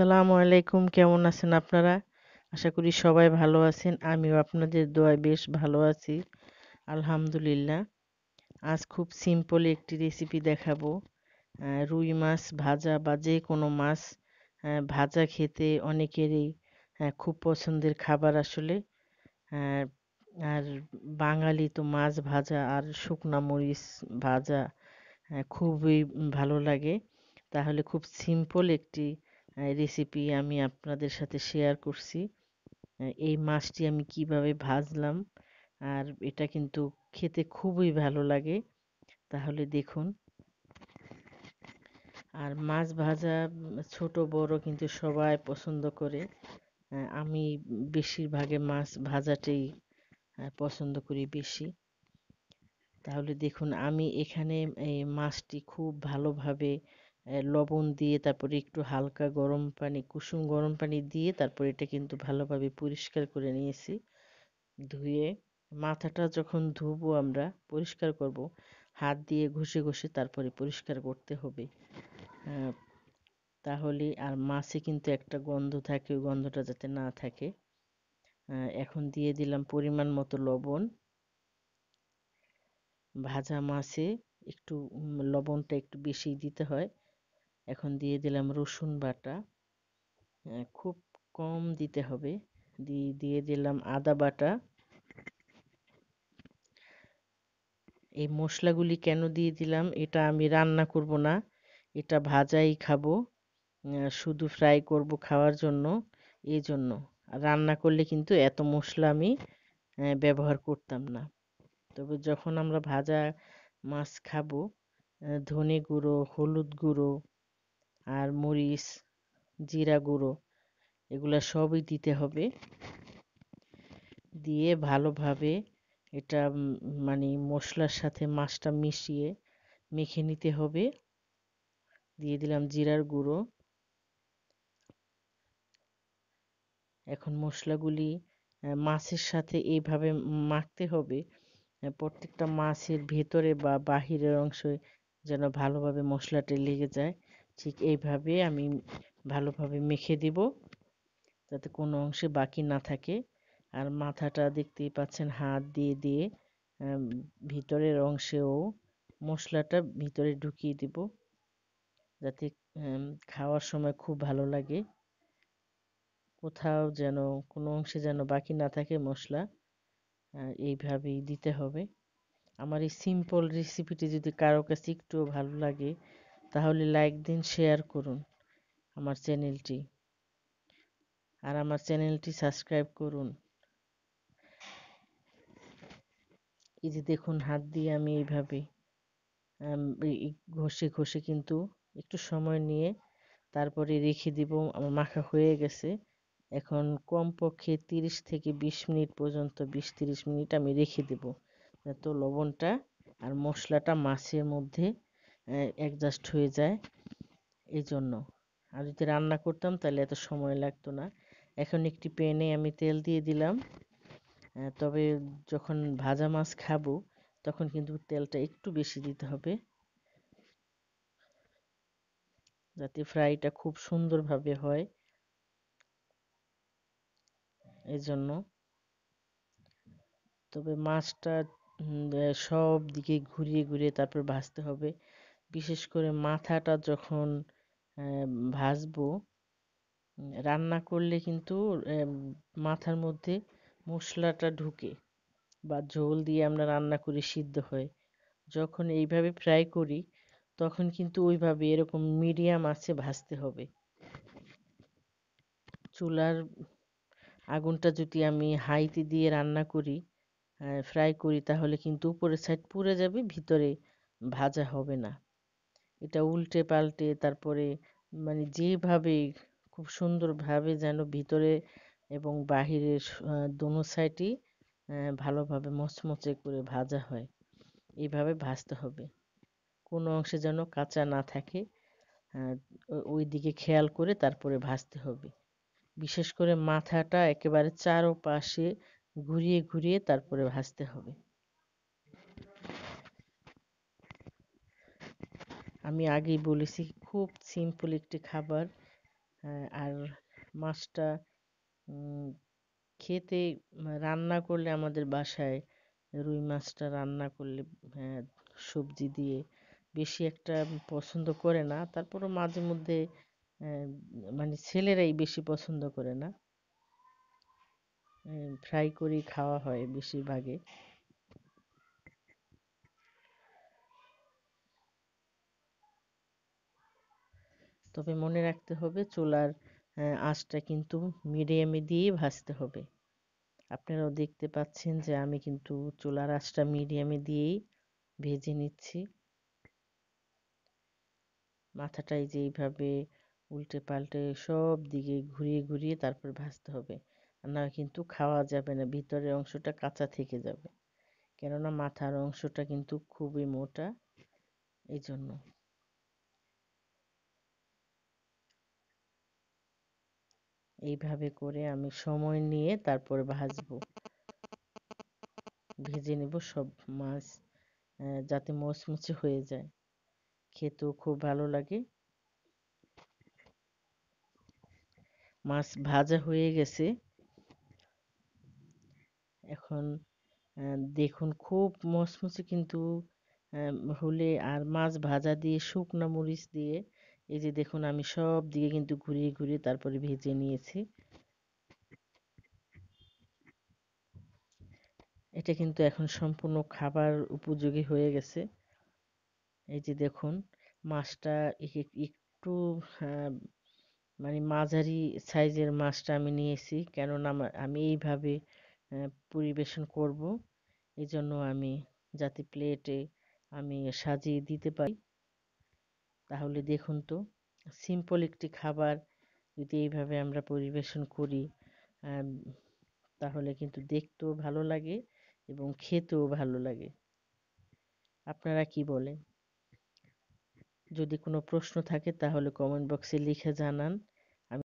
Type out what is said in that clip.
আসসালামু আলাইকুম, কেমন আছেন আপনারা? আশা করি সবাই ভালো আছেন। আমিও আপনাদের দোয়ায় বেশ ভালো আছি, আলহামদুলিল্লাহ। আজ খুব সিম্পল একটি রেসিপি দেখাবো। রুই মাছ ভাজা বা যে কোনো মাছ ভাজা খেতে অনেকেরই খুব পছন্দের খাবার আসলে। আহ, আর বাঙালি তো মাছ ভাজা আর শুকনা মরিচ ভাজা খুবই ভালো লাগে। তাহলে খুব সিম্পল একটি রেসিপি আমি আপনাদের সাথে শেয়ার করছি। এই মাছটি আমি কিভাবে ভাজলাম, আর এটা কিন্তু খেতে খুবই ভালো লাগে। তাহলে দেখুন। আর মাছ ভাজা ছোট বড় কিন্তু সবাই পছন্দ করে। আমি বেশিরভাগে মাছ ভাজাটাই পছন্দ করি বেশি। তাহলে দেখুন, আমি এখানে এই মাছটি খুব ভালোভাবে লবণ দিয়ে, তারপরে একটু হালকা গরম পানি, কুসুম গরম পানি দিয়ে তারপর এটা কিন্তু ভালোভাবে পরিষ্কার করে নিয়েছি। ধুয়ে মাথাটা যখন ধুবো, আমরা পরিষ্কার করব, হাত দিয়ে ঘষে ঘষে তারপরে পরিষ্কার করতে হবে। আহ, তাহলে আর মাছে কিন্তু একটা গন্ধ থাকে, ওই গন্ধটা যাতে না থাকে। এখন দিয়ে দিলাম পরিমাণ মতো লবণ। ভাজা মাছে একটু লবণটা একটু বেশি দিতে হয়। এখন দিয়ে দিলাম রসুন বাটা, খুব কম দিতে হবে। দিয়ে দিলাম আদা বাটা। এই মশলাগুলি কেন দিয়ে দিলাম, এটা আমি রান্না করব না, এটা ভাজাই খাবো। শুধু ফ্রাই করব খাওয়ার জন্য, এই জন্য। আর রান্না করলে কিন্তু এত মশলা আমি ব্যবহার করতাম না। তবে যখন আমরা ভাজা মাছ খাবো, ধনে গুঁড়ো, হলুদ গুঁড়ো, আর মরিচ, জিরা গুঁড়ো, এগুলা সবই দিতে হবে। দিয়ে ভালোভাবে এটা মানে মশলার সাথে মাছটা মিশিয়ে মেখে নিতে হবে। দিয়ে দিলাম জিরার গুঁড়ো। এখন মশলাগুলি মাছের সাথে এইভাবে মাখতে হবে, প্রত্যেকটা মাছের ভেতরে বা বাহিরের অংশে যেন ভালোভাবে মশলাটা লেগে যায়। ঠিক এইভাবে আমি ভালোভাবে মেখে দিব, যাতে কোনো অংশে বাকি না থাকে। আর মাথাটা দেখতেই পাচ্ছেন, হাত দিয়ে দিয়ে আম, ভিতরের অংশেও মশলাটা ভিতরে ঢুকিয়ে দিব, যাতে খাওয়ার সময় খুব ভালো লাগে। কোথাও যেন কোনো অংশে যেন বাকি না থাকে মশলা। এইভাবেই দিতে হবে। আমার এই সিম্পল রেসিপিটি যদি কারো কাছে একটুও ভালো লাগে, তাহলে লাইক দিন, শেয়ার করুন আমার চ্যানেলটি, আর আমার চ্যানেলটি সাবস্ক্রাইব করুন। এই যে দেখুন, হাত দিয়ে আমি এইভাবে ঘষে ঘষে কিন্তু একটু সময় নিয়ে তারপরে রেখে দিব। আমার মাখা হয়ে গেছে। এখন কমপক্ষে 30 থেকে 20 মিনিট পর্যন্ত, 20-30 মিনিট আমি রেখে দেব, যাতে লবণটা আর মশলাটা মাছের মধ্যে অ্যাডজাস্ট হয়ে যায়, এই জন্য। আর যদি রান্না করতাম তাহলে এত সময় লাগতো না। এখন একটি প্যানে আমি তেল দিয়ে দিলাম। তবে যখন ভাজা মাছ খাবো, তখন কিন্তু তেলটা একটু বেশি দিতে হবে, যাতে ফ্রাইটা খুব সুন্দরভাবে হয়, এই জন্য। তবে মাছটা সব দিকে ঘুরিয়ে ঘুরিয়ে তারপর ভাজতে হবে। বিশেষ করে মাথাটা যখন ভাজবো, রান্না করলে কিন্তু মাথার মধ্যে মশলাটা ঢুকে, বা ঝোল দিয়ে আমরা রান্না করি, সিদ্ধ হয়। যখন এইভাবে ফ্রাই করি, তখন কিন্তু ওইভাবে এরকম মিডিয়াম আঁচে ভাজতে হবে। চুলার আগুনটা যদি আমি হাইতে দিয়ে রান্না করি, ফ্রাই করি, তাহলে কিন্তু উপরের সাইড পুড়ে যাবে, ভিতরে ভাজা হবে না। এটা উল্টে পাল্টে তারপরে মানে যেভাবে খুব সুন্দরভাবে যেন ভিতরে এবং বাহিরের দোনো সাইডই ভালোভাবে মচমচে করে ভাজা হয়, এইভাবে ভাজতে হবে। কোনো অংশে যেন কাঁচা না থাকে, ওই দিকে খেয়াল করে তারপরে ভাজতে হবে। বিশেষ করে মাথাটা একেবারে চারপাশে ঘুরিয়ে ঘুরিয়ে তারপরে ভাজতে হবে। আমি আগেই বলেছি, খুব সিম্পল একটি খাবার। আর মাছটা উম, খেতে রান্না করলে আমাদের বাসায় রুই মাছটা রান্না করলে আহ, সবজি দিয়ে বেশি একটা পছন্দ করে না, তারপরও মাঝে মধ্যে আহ, মানে ছেলেরাই বেশি পছন্দ করে না, ফ্রাই করি খাওয়া হয় বেশিরভাগে। তবে মনে রাখতে হবে চুলার আঁচটা কিন্তু মিডিয়ামে দিয়েই ভাজতে হবে। আপনারাও দেখতে পাচ্ছেন যে আমি কিন্তু চুলার আঁচটা মিডিয়ামে দিয়েই ভেজে নিচ্ছি। মাথাটাই যে এইভাবে উল্টে পাল্টে সব দিকে ঘুরিয়ে ঘুরিয়ে তারপর ভাজতে হবে, আর না কিন্তু খাওয়া যাবে না, ভিতরের অংশটা কাঁচা থেকে যাবে, কেননা মাথার অংশটা কিন্তু খুবই মোটা, এই জন্য। এইভাবে করে আমি সময় নিয়ে তারপর ভাজবো, ভেজে নেব সব মাছ, যাতে মচমচে হয়ে যায়, খেতেও খুব ভালো লাগে। মাছ ভাজা হয়ে গেছে, এখন দেখুন খুব মচমচে কিন্তু হলে, আর মাছ ভাজা দিয়ে শুকনো মরিচ দিয়ে এই যে দেখুন আমি সব দিকে কিন্তু ঘুরিয়ে ঘুরিয়ে তারপরে ভেজে নিয়েছি। এটা কিন্তু এখন সম্পূর্ণ খাবার উপযোগী হয়ে গেছে। এই যে দেখুন মাছটা একটু আহ, মানে মাঝারি সাইজের মাছটা আমি নিয়েছি, কেননা আমি এইভাবে পরিবেশন করব, এই জন্য আমি যাতে প্লেটে আমি সাজিয়ে দিতে পারি। তাহলে দেখুন তো, সিম্পল একটি খাবার যদি এইভাবে আমরা পরিবেশন করি, আম, তাহলে কিন্তু দেখতেও ভালো লাগে এবং খেতেও ভালো লাগে। আপনারা কি বলেন? যদি কোনো প্রশ্ন থাকে তাহলে কমেন্ট বক্সে লিখে জানান।